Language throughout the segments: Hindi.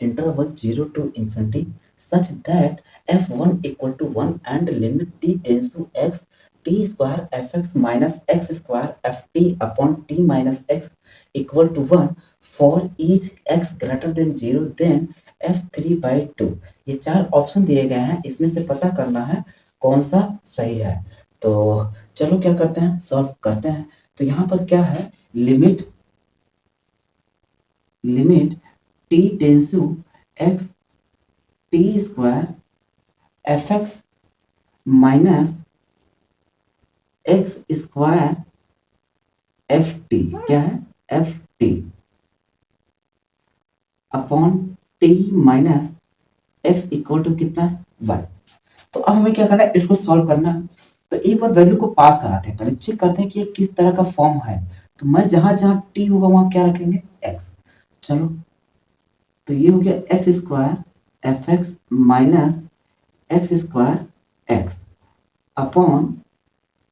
interval 0 to infinity such that f1 equal to 1 and limit t tends to x t square fx minus x square ft upon t minus x equal to 1 for each x greater than 0 then f3/2। ये चार ऑप्शन दिए गए हैं, इसमें से पता करना है कौन सा सही है। तो चलो क्या करते हैं, सॉल्व करते हैं। तो यहाँ पर क्या है, limit t tends to x t square fx minus x square ft, क्या है ft upon t minus x equal to कितना है 1। तो अब हमें क्या करना है, इसको सॉल्व करना है। तो एक बार वैल्यू को पास कराते हैं, पहले चेक करते हैं कि ये किस तरह का फॉर्म है। तो मैं जहां जहां t होगा वहां क्या रखेंगे x। चलो तो ये हो गया x square F x minus X square x upon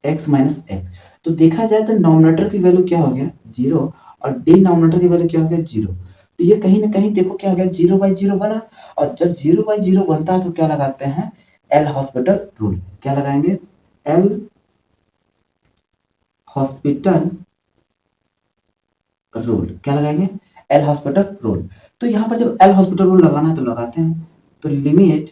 x minus x. तो देखा जाए तो नॉमिनेटर की वैल्यू क्या हो गया 0 और डिनोमिनेटर की वैल्यू क्या हो गया 0। तो ये कहीं ना कहीं देखो क्या हो गया 0/0 बना, और जब 0/0 बनता है तो क्या लगाते हैं एल हॉस्पिटल रूल। क्या लगाएंगे एल हॉस्पिटल रूल, क्या लगाएंगे एल हॉस्पिटल रूल। तो यहाँ पर जब एल हॉस्पिटल रूल लगाना है तो लगाते हैं। तो limit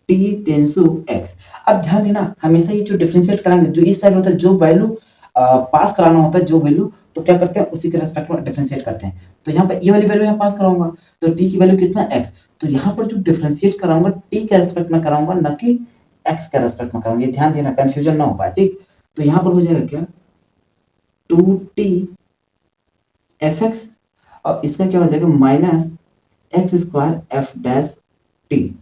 t tends to x। अब ध्यान देना, हमेशा ये जो डिफरेंशिएट कराएंगे, जो इस साइड होता है जो वैल्यू पास कराना होता है, जो वैल्यू तो क्या करते हैं उसी के रेस्पेक्ट में डिफरेंशिएट करते हैं। तो यहाँ पर ये वाली वैल्यू यहाँ पास कराऊंगा तो t की वैल्यू कितना x। तो यहाँ पर जो डिफरेंशिएट कराऊंगा t के रेस्पेक्ट में कराऊंगा, न कि x के रेस्पेक्ट में कराऊंगा। ये ध्यान देना, कंफ्यूजन ना हो पाए, ठीक। तो यहाँ पर हो जाएगा क्या 2t fx और इसका क्या हो जाएगा minus X square F dash T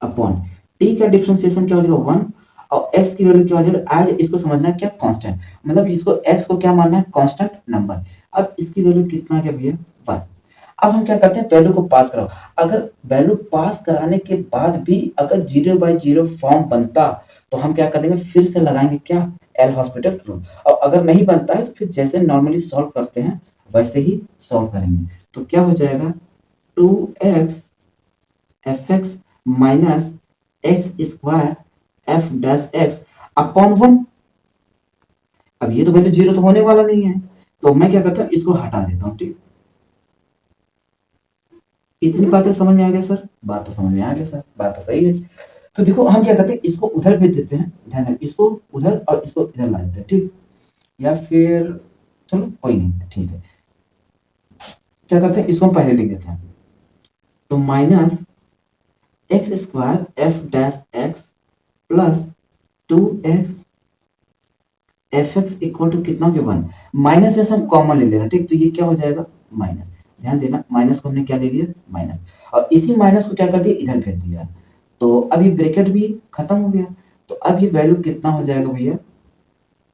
upon T का डिफरेंशिएशन क्या हो जाएगा 1 और x की वैल्यू क्या हो जाएगा, आज इसको समझना है क्या कांस्टेंट, मतलब इसको x को क्या मानना है कांस्टेंट नंबर। अब इसकी वैल्यू कितना क्या भैया 1। अब हम क्या करते हैं वैल्यू को पास कराओ। अगर वैल्यू पास कराने के बाद भी अगर 0/0 फॉर्म बनता तो हम क्या कर देंगे फिर से लगाएंगे क्या एल हॉस्पिटल रूल, और अगर नहीं बनता है तो फिर जैसे नॉर्मली सॉल्व करते हैं वैसे ही सॉल्व करेंगे। तो क्या हो जाएगा 2x fx minus X square F dash x upon 1। अब ये तो वैल्यू 0 तो होने वाला नहीं है, तो मैं क्या करता हूँ इसको हटा देता हूँ, ठीक। इतनी बातें समझ में आ गया सर, बात तो समझ में आ गया सर, बात तो सही है। तो देखो हम क्या करते हैं इसको उधर भेज देते हैं, ध्यान दें इसको उधर और इसको इधर ला देते हैं, ठीक। या फिर चलो कोई नहीं, ठीक है। क्या करते हैं इसको पहले लिख देते हैं। तो minus X square F dash x plus 2x F x equal to कितना हो गया 1। माइनस जैसे हम कॉमन ले लेना, ठीक। तो ये क्या हो जाएगा माइनस, ध्यान देना माइनस को हमने क्या ले लिया माइनस, और इसी माइनस को क्या कर दिया इधर भेज दिया। तो अब ये ब्रैकेट भी खत्म हो गया। तो अब ये वैल्यू कितना हो जाएगा भैया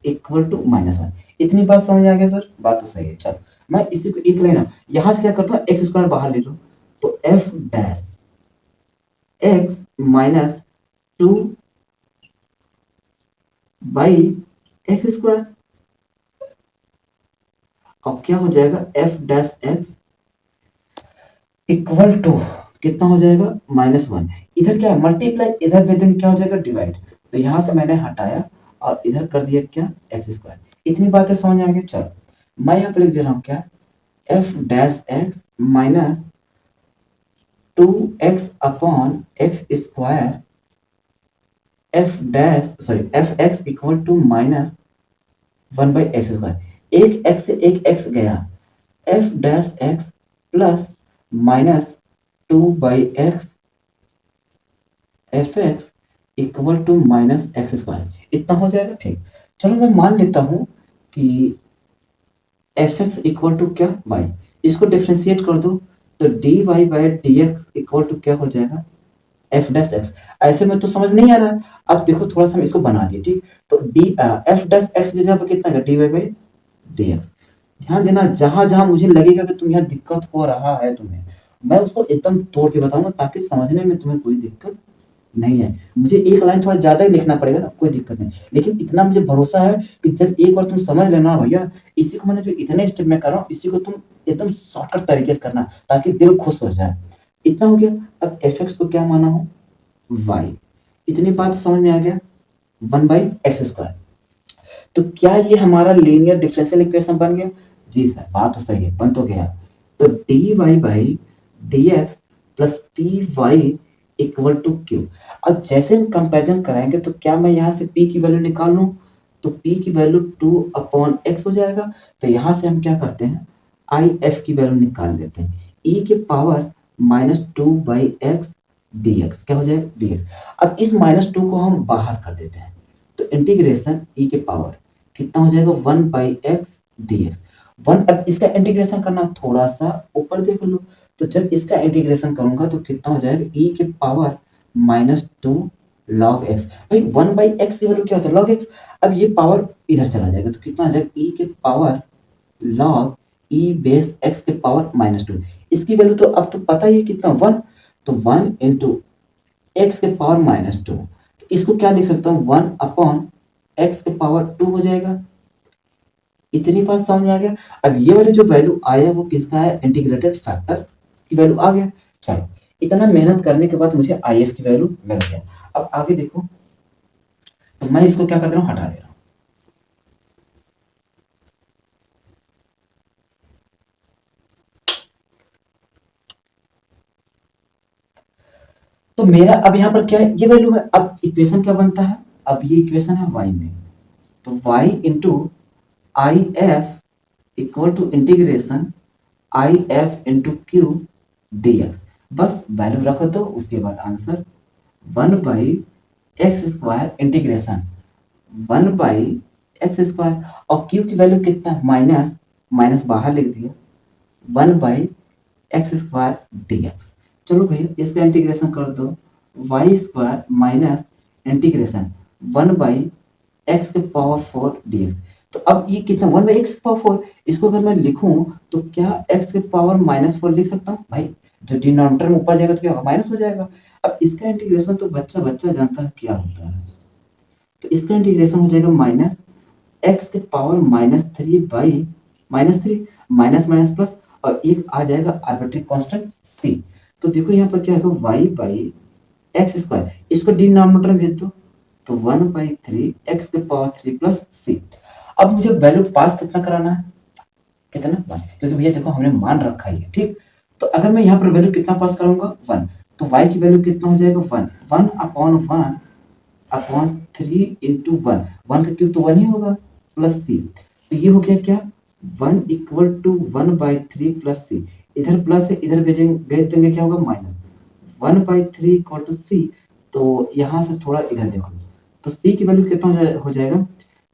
इक्वल टू -1। इतनी बात समझ आ गया सर, बात तो सही है। चलो मैं इसी को एक लाइन यहां से क्या करता हूँ एक्स स्क्वायर बाहर ले लो, तो f dash x minus 2 by x square, अब क्या हो जाएगा f dash x equal to कितना हो जाएगा -1। इधर क्या है मल्टीप्लाई, इधर भेज देंगे क्या हो जाएगा डिवाइड। तो यहां से मैंने हटाया और इधर कर दिया क्या एक्स स्क्वायर। इतनी बातें समझ आ गई। चलो मैं यहाँ पे लिख दे रहा हूँ क्या f dash x minus 2x upon x square F dash sorry f x equal to -1/x square. एक x से एक x गया, f dash x plus -2/x f x equal to -x square. इतना हो जाएगा, ठीक। चलो मैं मान लेता हूं कि एफ एक्स इक्वल टू क्या y, इसको डिफ्रेंशिएट कर दो तो dy/dx इक्वल टू क्या हो जाएगा एफ डैश एक्स। ऐसे में तो समझ नहीं आ रहा है, अब देखो थोड़ा सा हम इसको बना दिए, ठीक। तो एफ डैश एक्स की जगह पर कितना है dy/dx। ध्यान देना जहां जहां मुझे लगेगा कि तुम्हें दिक्कत हो रहा है तुम्हें, मैं उसको एकदम तोड़ के बताऊंगा ताकि समझने में तुम्हें कोई दिक्कत नहीं है। मुझे एक लाइन थोड़ा ज्यादा ही लिखना पड़ेगा ना, कोई दिक्कत नहीं, लेकिन इतना मुझे भरोसा है कि जब एक बार तुम समझ लेना भैया, इसी को मैंने जो इतने स्टेप में कर रहा हूँ इसी को तुम एकदम शॉर्टकट तरीके से करना ताकि दिल खुश हो जाए। इतना हो गया। अब एफ एक्स को क्या माना हो, वाई। इतनी बात समझ में आ गया, 1/x²। तो क्या ये हमारा लीनियर डिफरेंशियल इक्वेशन बन गया? जी सर, बात तो सही है, बन तो गया। तो dy/dx plus py equal to q। अब जैसे हम कंपैरिजन कराएंगे तो क्या मैं यहाँ से p की वैल्यू निकाल लूँ, तो p की वैल्यू 2/x हो जाएगा। तो यहाँ से हम क्या करते हैं, if की वैल्यू निकाल लेते हैं, e के पावर -2/x dx क्या हो जाएगा, dx। अब इस -2 को हम बाहर कर देते हैं, तो इंटीग्रेशन e के पावर कितना हो जाएगा, 1/x dx। अब इसका इंटीग्रेशन करना, थोड़ा सा ऊपर देख लो, तो जब इसका इंटीग्रेशन करूंगा तो कितना हो जाएगा, e के पावर -2 log x। भाई 1/x की वैल्यू क्या होता है, log x। अब ये पावर इधर चला जाएगा तो कितना आ जाएगा, e के power log e base x के पावर -2। इसकी वैल्यू तो अब तो पता ही है कितना, 1। तो 1 इंटू एक्स के पावर -2, तो इसको क्या लिख सकता हूँ, 1/x के पावर 2 हो जाएगा। इतनी बात समझ आ गया। अब ये वाली जो वैल्यू आया वो किसका है, इंटीग्रेटेड फैक्टर की वैल्यू आ गया। चलो, इतना मेहनत करने के बाद मुझे आई एफ की वैल्यू मिल गया। अब आगे देखो, तो मैं इसको क्या कर दे रहा हूँ, हटा दे रहा हूँ। तो मेरा अब यहाँ पर क्या है, ये वैल्यू है। अब इक्वेशन क्या बनता है, अब ये इक्वेशन है y में, तो y into I F equal to integration I F into Q d x. बस वैल्यू रख दो, उसके बाद आंसर 1/x² इंटीग्रेशन 1/x²। और क्यू की वैल्यू कितना, माइनस माइनस बाहर लिख दिया, 1/x² dx। चलो भैया इसका इंटीग्रेशन कर दो, y² माइनस इंटीग्रेशन 1/x के पावर 4 dx। तो अब ये कितना, 1/x के पावर 4, इसको अगर मैं लिखूं तो क्या x के पावर -4 लिख सकता हूँ भाई, जो डिनोमिनेटर में ऊपर जाएगा तो क्या होगा, माइनस हो जाएगा। अब इसका इंटीग्रेशन तो बच्चा बच्चा जानता है क्या होता है, तो इसका इंटीग्रेशन हो जाएगा -x के पावर -3 -3 माइनस माइनस प्लस, और एक आ जाएगा आर्बिट्री कांस्टेंट c। तो देखो यहाँ पर क्या है, y/x², इसको डिनोमिनेटर में भेज दो, तो 1/3 x के पावर 3 प्लस c। अब मुझे वैल्यू पास कितना कराना है, कितना 1, क्योंकि भैया देखो हमने मान रखा ही है, ठीक। तो अगर मैं यहाँ पर वैल्यू कितना पास कराऊंगा, 1, तो y की वैल्यू कितना हो जाएगा, 1 1/1/3 इंटू 1, 1 का क्यूब तो 1 ही होगा, प्लस c। तो ये हो गया क्या, 1 इक्वल टू 1/3 प्लस c। इधर प्लस है, इधर भेज देंगे क्या होगा, माइनस 1/3 इक्वल टू c। तो यहाँ से थोड़ा इधर देखो, तो c की वैल्यू कितना हो जाएगा,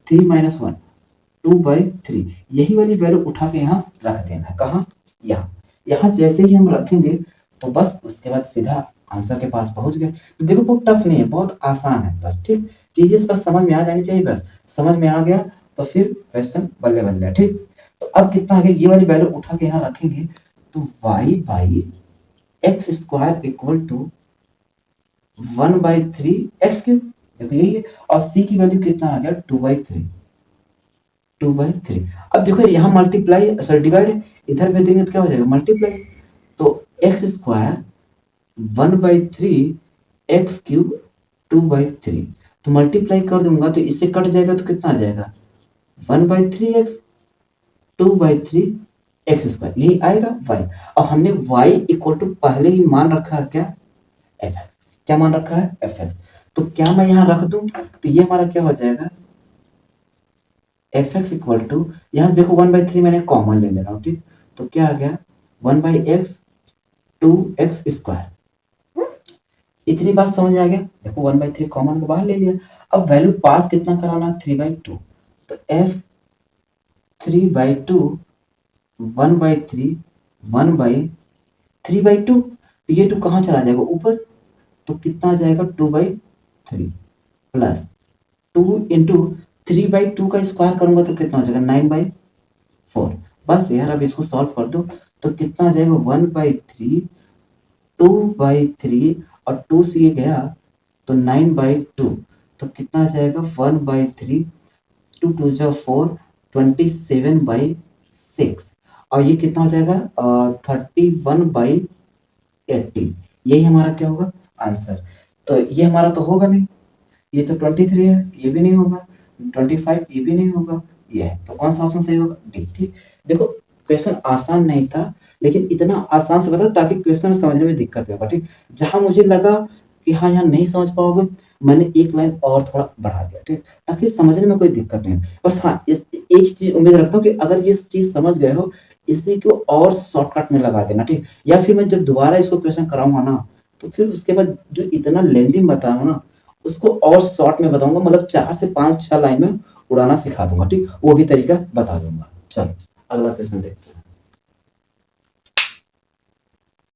3 - 1 2/3। यही वाली वैल्यू उठा के यहाँ रख देना है, कहाँ, यहाँ। यहाँ जैसे ही हम रखेंगे तो बस उसके बाद सीधा आंसर के पास पहुंच गए। तो देखो बहुत टफ नहीं है, बहुत आसान है, बस ठीक चीजें बस समझ में आ जानी चाहिए। बस समझ में आ गया तो फिर क्वेश्चन बल्ले बल्ले, ठीक। तो अब कितना आ गया, ये वाली वैल्यू उठा के यहाँ रखेंगे, तो y/x² इक्वल टू 1/3 x³। देखो यही है, और c की वैल्यू कितना आ गया, 2/3 2/3। अब देखो यहाँ मल्टीप्लाई सॉरी डिवाइड है, इधर भेज देंगे तो क्या हो जाएगा, मल्टीप्लाई। तो x² 1/3 x³ 2/3, तो मल्टीप्लाई कर दूंगा तो इससे कट जाएगा तो कितना आ जाएगा, 1/3x 2/3 x², यही आएगा y। और हमने y इक्वल टू पहले ही मान रखा है क्या, fx। क्या मान रखा है, fx। तो क्या मैं यहाँ रख दूं, तो ये हमारा क्या हो जाएगा, fx इक्वल टू, यहाँ से देखो 1/3 मैंने कॉमन ले रहा हूँ, ठीक। तो क्या आ गया, 1/x 2x²। इतनी बात समझ में आ गया। देखो 1/3 कॉमन को बाहर ले लिया। अब वैल्यू पास कितना कराना, 3/2। तो f 3/2 1/3 1/3/2, तो ये 2 कहाँ चला जाएगा, ऊपर। तो कितना आ जाएगा, 2/3 प्लस 2 इंटू 3/2 का स्क्वायर करूंगा तो कितना हो जाएगा, 9/4। बस यार अब इसको सॉल्व कर दो, तो कितना आ जाएगा, 1/3 2/3 और 2 से ये गया तो 9/2, तो कितना आ जाएगा, 1/3 2 2 जा 4 27/6, और ये कितना हो जाएगा 31/80। यही हमारा क्या होगा आंसर। तो ये हमारा तो होगा नहीं, ये तो 23 है, ये भी नहीं होगा, 25 ये भी नहीं होगा, ये है। तो कौन सा ऑप्शन सही होगा? डी। ठीक, देखो क्वेश्चन आसान नहीं था, लेकिन इतना आसान से बताओ ताकि क्वेश्चन समझने में दिक्कत होगा। ठीक, जहां मुझे लगा कि हाँ यहाँ नहीं समझ पाओगे, मैंने एक लाइन और थोड़ा बढ़ा दिया, ठीक, ताकि समझने में कोई दिक्कत नहीं हो। बस हाँ, इस एक ही चीज उम्मीद रखता हूँ कि अगर ये चीज समझ गए हो, इसी को और शॉर्टकट में लगा देना, ठीक। या फिर मैं जब दोबारा इसको क्वेश्चन कराऊंगा ना, तो फिर उसके बाद जो इतना लेंथी बताऊंगा ना, उसको और शॉर्ट में बताऊंगा, मतलब 4 से 5-6 लाइन में उड़ाना सिखा दूंगा, ठीक, वो भी तरीका बता दूंगा। चलो अगला क्वेश्चन देखते हैं।